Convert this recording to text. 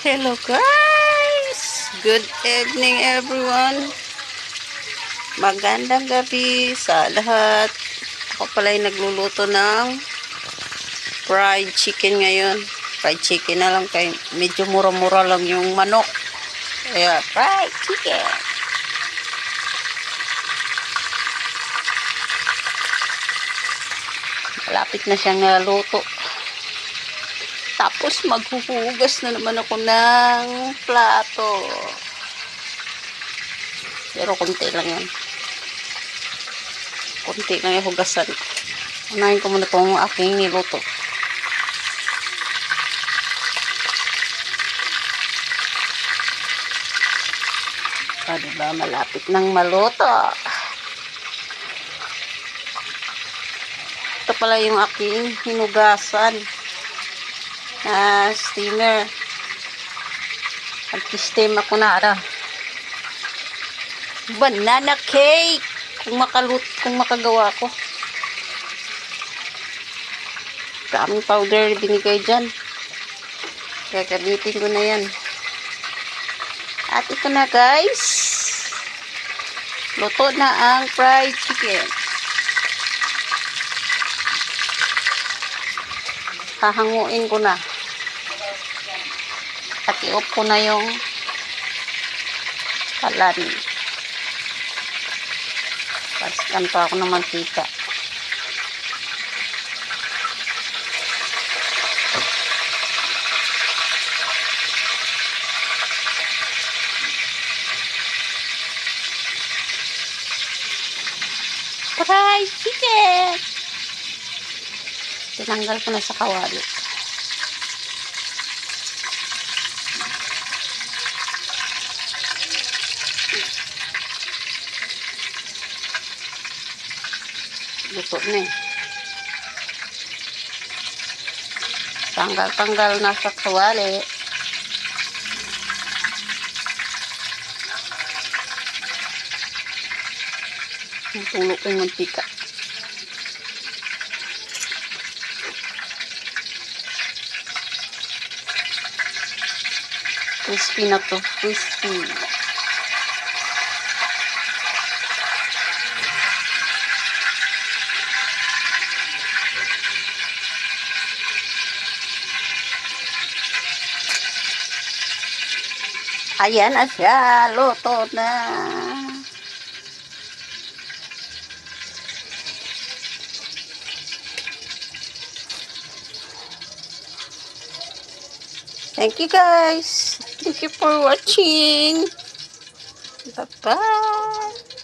Hello guys! Good evening everyone! Magandang gabi sa lahat. Ako pala ay nagluluto ng fried chicken ngayon. Fried chicken na lang kay medyo mura-mura lang yung manok. Kaya fried chicken. Malapit na siyang naluto. Tapos maghuhugas na naman ako ng plato. Pero konti lang yan. Konti lang yung hugasan. Unahin ko muna itong aking niluto. Diba, malapit nang maluto. Ito pala yung aking hinugasan na steamer. Mag-steam ako na banana cake kung makagawa ko. Daming powder binigay dyan, kaya gamitin ko na yan. At ito na guys, luto na ang fried chicken. Hahanguin ko na at i-off ko na yung kalan. Pasikan pa ako ng mantika. Fried chicken! Tinanggal ko na sa kawali. Luto na eh. Tanggal na sa kawali. Tulo ko yung mantika. Crispy na to. Crispy. Ayan na siya. Luto na. Thank you guys. Thank you for watching. Bye-bye.